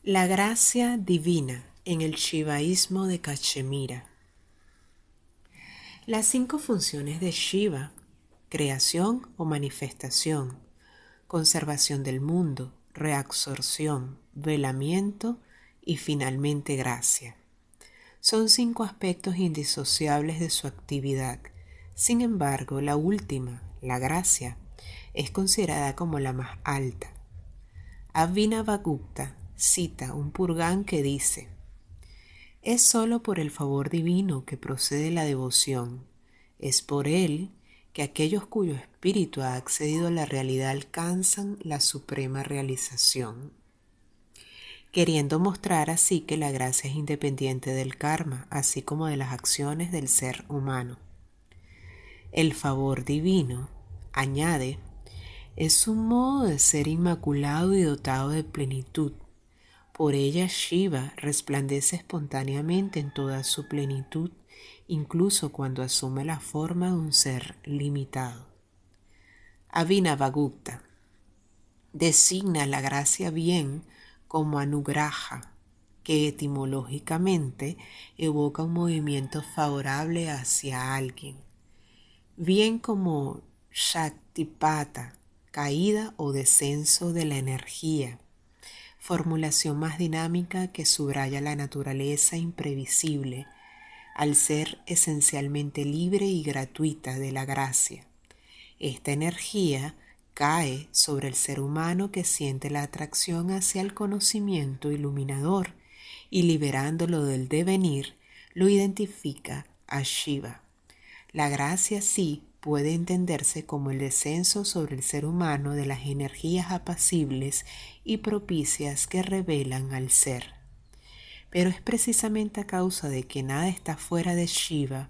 La gracia divina en el Shivaísmo de Cachemira. Las 5 funciones de Shiva: creación o manifestación, conservación del mundo, reabsorción, velamiento y finalmente gracia. Son 5 aspectos indisociables de su actividad. Sin embargo, la última, la gracia, es considerada como la más alta. Abhinavagupta cita un purgán que dice: es sólo por el favor divino que procede la devoción. Es por él que aquellos cuyo espíritu ha accedido a la realidad alcanzan la suprema realización, queriendo mostrar así que la gracia es independiente del karma, así como de las acciones del ser humano. El favor divino, añade, es un modo de ser inmaculado y dotado de plenitud. Por ella Shiva resplandece espontáneamente en toda su plenitud, incluso cuando asume la forma de un ser limitado. Abhinavagupta designa la gracia bien como anugraha, que etimológicamente evoca un movimiento favorable hacia alguien, bien como shaktipata, caída o descenso de la energía, formulación más dinámica que subraya la naturaleza imprevisible, al ser esencialmente libre y gratuita de la gracia. Esta energía cae sobre el ser humano que siente la atracción hacia el conocimiento iluminador y, liberándolo del devenir, lo identifica a Shiva. La gracia sí puede entenderse como el descenso sobre el ser humano de las energías apacibles y propicias que revelan al ser. Pero es precisamente a causa de que nada está fuera de Shiva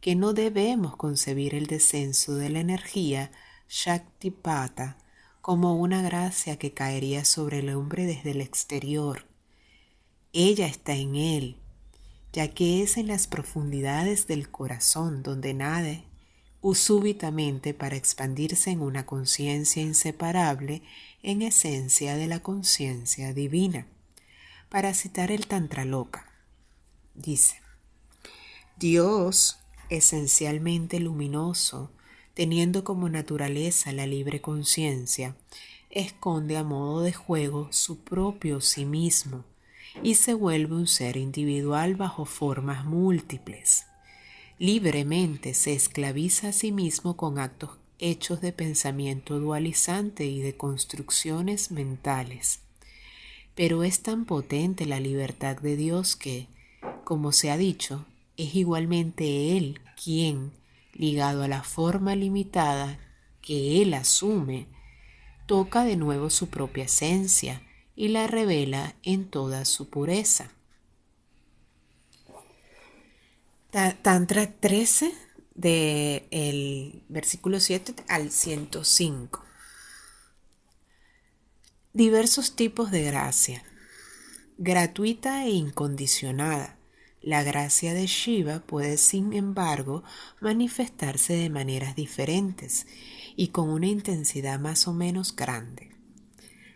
que no debemos concebir el descenso de la energía Shaktipata como una gracia que caería sobre el hombre desde el exterior. Ella está en él, ya que es en las profundidades del corazón donde nada súbitamente para expandirse en una conciencia inseparable en esencia de la conciencia divina. Para citar el Tantraloka, dice: Dios, esencialmente luminoso, teniendo como naturaleza la libre conciencia, esconde a modo de juego su propio sí mismo y se vuelve un ser individual bajo formas múltiples. Libremente se esclaviza a sí mismo con actos hechos de pensamiento dualizante y de construcciones mentales. Pero es tan potente la libertad de Dios que, como se ha dicho, es igualmente Él quien, ligado a la forma limitada que Él asume, toca de nuevo su propia esencia y la revela en toda su pureza. Tantra 13, del versículo 7 al 105. Diversos tipos de gracia. Gratuita e incondicionada. La gracia de Shiva puede, sin embargo, manifestarse de maneras diferentes y con una intensidad más o menos grande.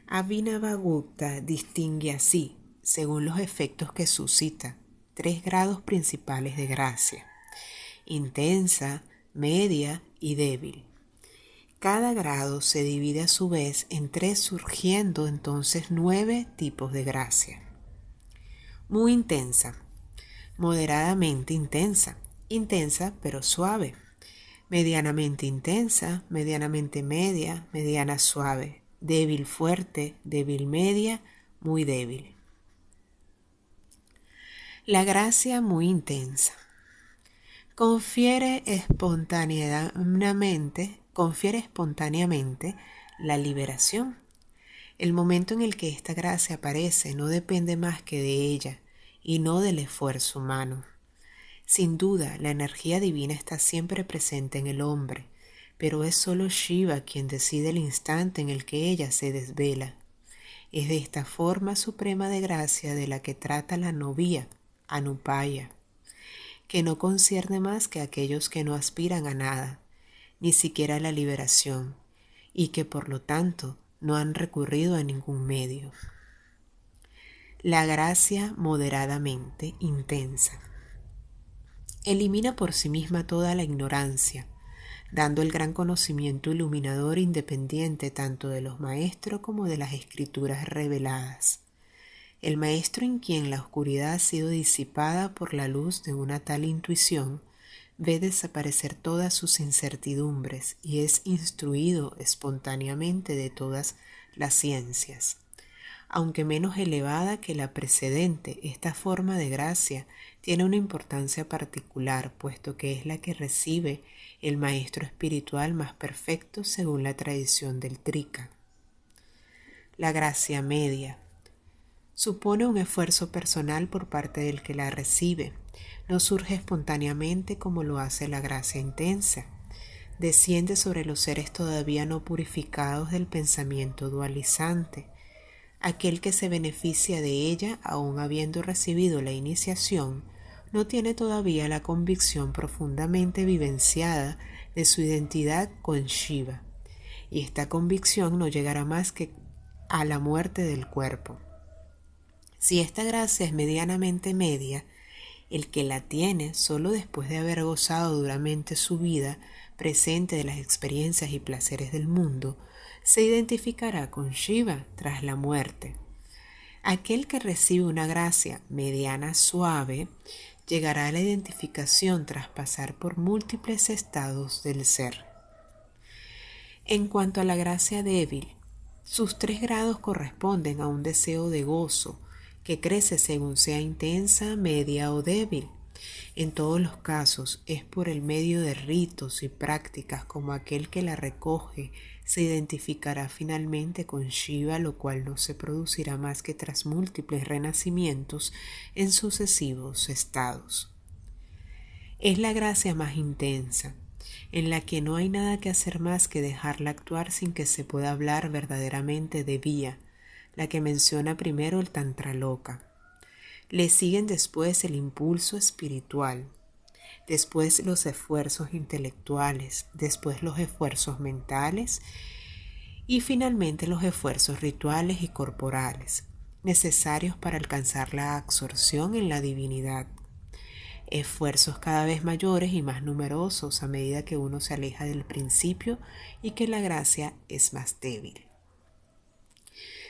Abhinavagupta distingue así, según los efectos que suscita, 3 grados principales de gracia: intensa, media y débil. Cada grado se divide a su vez en 3, surgiendo entonces 9 tipos de gracia. Muy intensa, moderadamente intensa, intensa pero suave, medianamente intensa, medianamente media, mediana suave, débil fuerte, débil media, muy débil. La gracia muy intensa confiere espontáneamente la liberación. El momento en el que esta gracia aparece no depende más que de ella y no del esfuerzo humano. Sin duda, la energía divina está siempre presente en el hombre, pero es solo Shiva quien decide el instante en el que ella se desvela. Es de esta forma suprema de gracia de la que trata la novia, Anupaya, que no concierne más que a aquellos que no aspiran a nada, ni siquiera a la liberación, y que por lo tanto no han recurrido a ningún medio. La gracia moderadamente intensa. Elimina por sí misma toda la ignorancia, dando el gran conocimiento iluminador independiente tanto de los maestros como de las escrituras reveladas. El maestro en quien la oscuridad ha sido disipada por la luz de una tal intuición, ve desaparecer todas sus incertidumbres y es instruido espontáneamente de todas las ciencias. Aunque menos elevada que la precedente, esta forma de gracia tiene una importancia particular, puesto que es la que recibe el maestro espiritual más perfecto según la tradición del Trika. La gracia media supone un esfuerzo personal por parte del que la recibe. No surge espontáneamente como lo hace la gracia intensa. Desciende sobre los seres todavía no purificados del pensamiento dualizante. Aquel que se beneficia de ella, aun habiendo recibido la iniciación, no tiene todavía la convicción profundamente vivenciada de su identidad con Shiva, y esta convicción no llegará más que a la muerte del cuerpo. Si esta gracia es medianamente media, el que la tiene solo después de haber gozado duramente su vida presente de las experiencias y placeres del mundo, se identificará con Shiva tras la muerte. Aquel que recibe una gracia mediana suave llegará a la identificación tras pasar por múltiples estados del ser. En cuanto a la gracia débil, sus 3 grados corresponden a un deseo de gozo que crece según sea intensa, media o débil. En todos los casos es por el medio de ritos y prácticas como aquel que la recoge se identificará finalmente con Shiva, lo cual no se producirá más que tras múltiples renacimientos en sucesivos estados. Es la gracia más intensa, en la que no hay nada que hacer más que dejarla actuar sin que se pueda hablar verdaderamente de vía, la que menciona primero el Tantraloka. Le siguen después el impulso espiritual, después los esfuerzos intelectuales, después los esfuerzos mentales y finalmente los esfuerzos rituales y corporales, necesarios para alcanzar la absorción en la divinidad. Esfuerzos cada vez mayores y más numerosos a medida que uno se aleja del principio y que la gracia es más débil.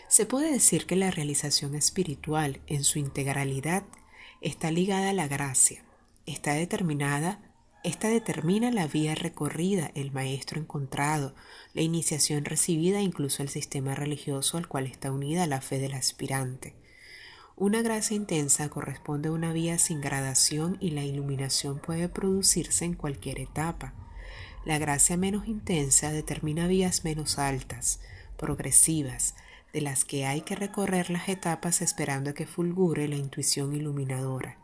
Se puede decir que la realización espiritual en su integralidad está ligada a la gracia. Esta determina la vía recorrida, el maestro encontrado, la iniciación recibida e incluso el sistema religioso al cual está unida la fe del aspirante. Una gracia intensa corresponde a una vía sin gradación y la iluminación puede producirse en cualquier etapa. La gracia menos intensa determina vías menos altas, progresivas, de las que hay que recorrer las etapas esperando a que fulgure la intuición iluminadora,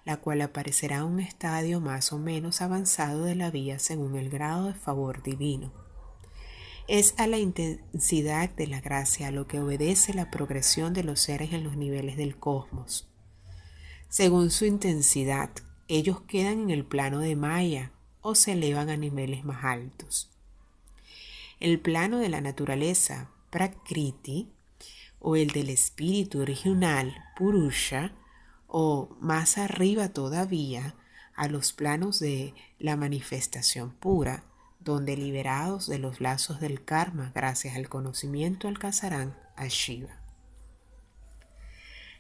la cual aparecerá a un estadio más o menos avanzado de la vía según el grado de favor divino. Es a la intensidad de la gracia a lo que obedece la progresión de los seres en los niveles del cosmos. Según su intensidad, ellos quedan en el plano de Maya o se elevan a niveles más altos. El plano de la naturaleza, Prakriti, o el del espíritu original, Purusha, o más arriba todavía, a los planos de la manifestación pura, donde liberados de los lazos del karma gracias al conocimiento alcanzarán a Shiva.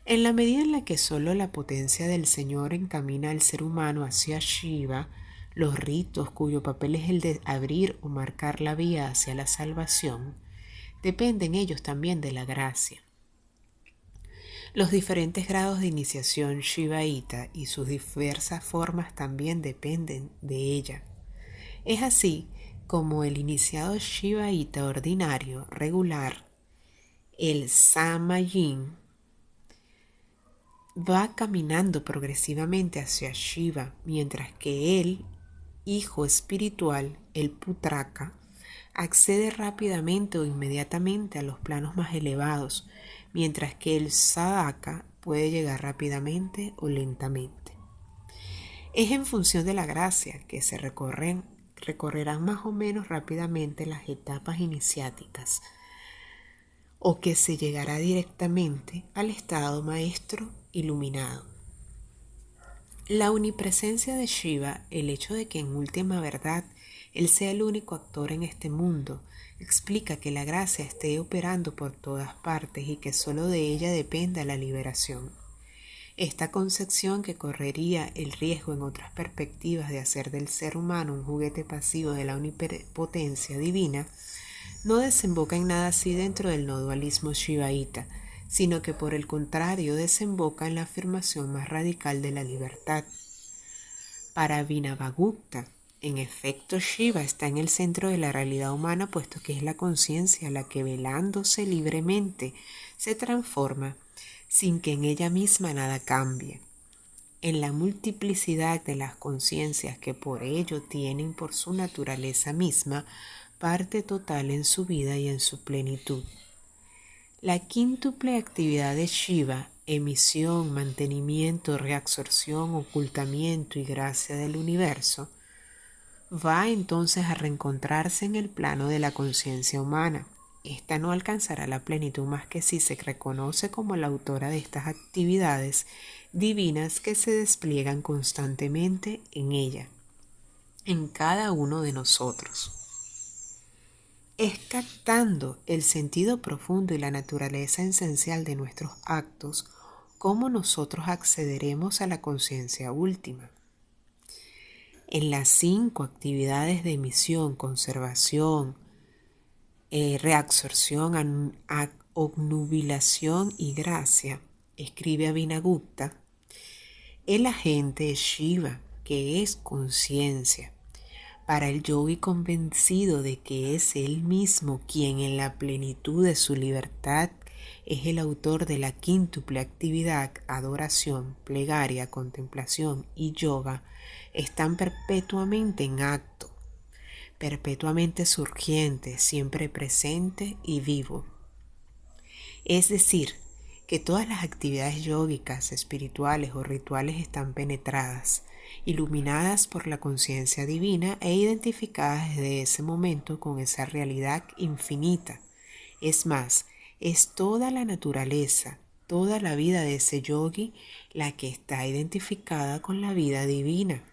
En la medida en la que solo la potencia del Señor encamina al ser humano hacia Shiva, los ritos cuyo papel es el de abrir o marcar la vía hacia la salvación, dependen ellos también de la gracia. Los diferentes grados de iniciación shivaíta y sus diversas formas también dependen de ella. Es así como el iniciado shivaíta ordinario regular, el Samayin, va caminando progresivamente hacia Shiva, mientras que el hijo espiritual, el Putraka, accede rápidamente o inmediatamente a los planos más elevados, mientras que el Sadaka puede llegar rápidamente o lentamente. Es en función de la gracia que se recorrerán más o menos rápidamente las etapas iniciáticas o que se llegará directamente al estado maestro iluminado. La omnipresencia de Shiva, el hecho de que en última verdad Él sea el único actor en este mundo, explica que la gracia esté operando por todas partes y que solo de ella dependa la liberación. Esta concepción, que correría el riesgo en otras perspectivas de hacer del ser humano un juguete pasivo de la omnipotencia divina, no desemboca en nada así dentro del no dualismo shivaíta, sino que por el contrario desemboca en la afirmación más radical de la libertad. Para Vinavagupta, en efecto, Shiva está en el centro de la realidad humana, puesto que es la conciencia la que, velándose libremente, se transforma sin que en ella misma nada cambie. En la multiplicidad de las conciencias que por ello tienen por su naturaleza misma parte total en su vida y en su plenitud. La quíntuple actividad de Shiva, emisión, mantenimiento, reabsorción, ocultamiento y gracia del universo, va entonces a reencontrarse en el plano de la conciencia humana. Esta no alcanzará la plenitud más que si se reconoce como la autora de estas actividades divinas que se despliegan constantemente en ella, en cada uno de nosotros. Es captando el sentido profundo y la naturaleza esencial de nuestros actos cómo nosotros accederemos a la conciencia última. En las 5 actividades de emisión, conservación, reabsorción, obnubilación y gracia, escribe Abhinagupta, el agente es Shiva, que es conciencia. Para el yogi convencido de que es él mismo quien en la plenitud de su libertad es el autor de la quíntuple actividad, adoración, plegaria, contemplación y yoga, están perpetuamente en acto, perpetuamente surgiente, siempre presente y vivo. Es decir, que todas las actividades yógicas, espirituales o rituales están penetradas, iluminadas por la conciencia divina e identificadas desde ese momento con esa realidad infinita. Es más, es toda la naturaleza, toda la vida de ese yogi la que está identificada con la vida divina.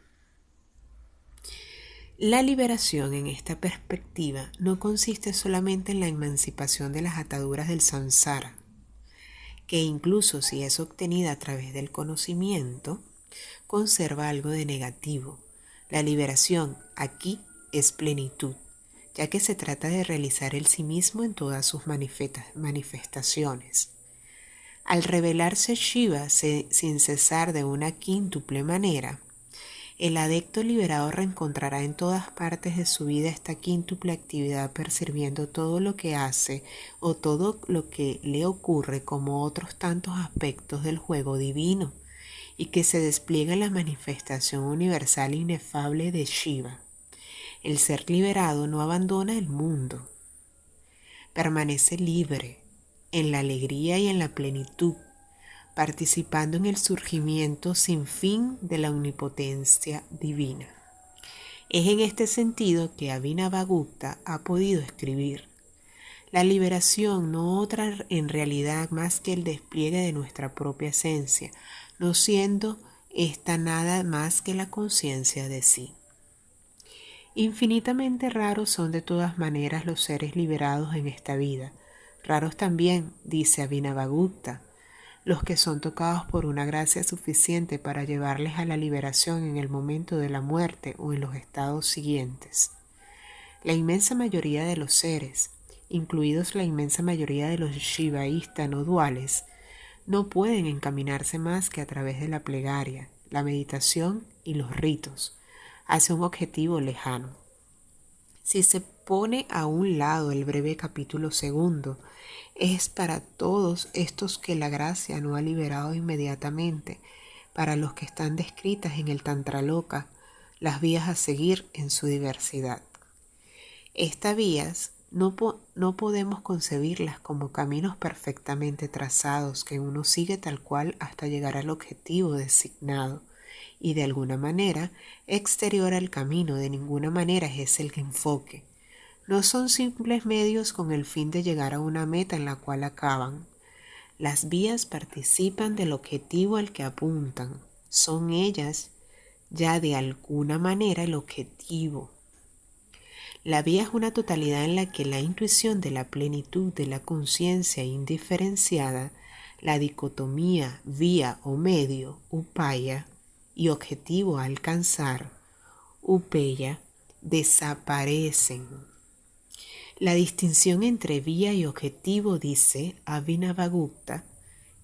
La liberación en esta perspectiva no consiste solamente en la emancipación de las ataduras del samsara, que incluso si es obtenida a través del conocimiento, conserva algo de negativo. La liberación aquí es plenitud, ya que se trata de realizar el sí mismo en todas sus manifestaciones. Al revelarse Shiva sin cesar de una quíntuple manera, el adepto liberado reencontrará en todas partes de su vida esta quíntuple actividad, percibiendo todo lo que hace o todo lo que le ocurre como otros tantos aspectos del juego divino, y que se despliega en la manifestación universal inefable de Shiva. El ser liberado no abandona el mundo, permanece libre, en la alegría y en la plenitud, participando en el surgimiento sin fin de la omnipotencia divina. Es en este sentido que Abhinavagupta ha podido escribir: la liberación no otra en realidad más que el despliegue de nuestra propia esencia, no siendo esta nada más que la conciencia de sí. Infinitamente raros son de todas maneras los seres liberados en esta vida. Raros también, dice Abhinavagupta, los que son tocados por una gracia suficiente para llevarles a la liberación en el momento de la muerte o en los estados siguientes. La inmensa mayoría de los seres, incluidos la inmensa mayoría de los shivaístas no duales, no pueden encaminarse más que a través de la plegaria, la meditación y los ritos, hacia un objetivo lejano. Si se pone a un lado el breve capítulo 2, es para todos estos que la gracia no ha liberado inmediatamente, para los que están descritas en el Tantraloka, las vías a seguir en su diversidad. Estas vías no podemos concebirlas como caminos perfectamente trazados que uno sigue tal cual hasta llegar al objetivo designado, y de alguna manera exterior al camino, de ninguna manera es el enfoque. No son simples medios con el fin de llegar a una meta en la cual acaban. Las vías participan del objetivo al que apuntan. Son ellas ya de alguna manera el objetivo. La vía es una totalidad en la que la intuición de la plenitud de la conciencia indiferenciada, la dicotomía vía o medio, upaya, y objetivo a alcanzar, upeya, desaparecen. La distinción entre vía y objetivo, dice Abhinavagupta,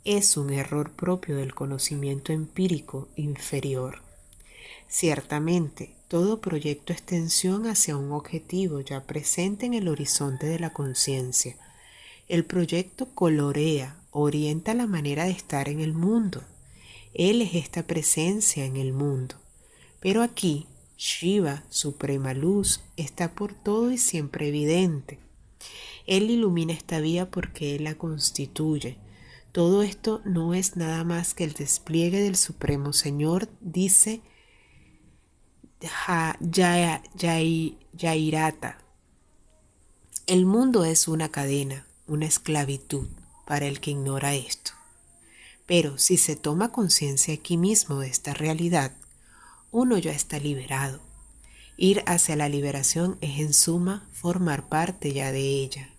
es un error propio del conocimiento empírico inferior. Ciertamente, todo proyecto es tensión hacia un objetivo ya presente en el horizonte de la conciencia. El proyecto colorea, orienta la manera de estar en el mundo. Él es esta presencia en el mundo. Pero aquí, Shiva, suprema luz, está por todo y siempre evidente. Él ilumina esta vía porque Él la constituye. Todo esto no es nada más que el despliegue del Supremo Señor, dice Jairata. El mundo es una cadena, una esclavitud para el que ignora esto. Pero si se toma conciencia aquí mismo de esta realidad, uno ya está liberado. Ir hacia la liberación es en suma formar parte ya de ella.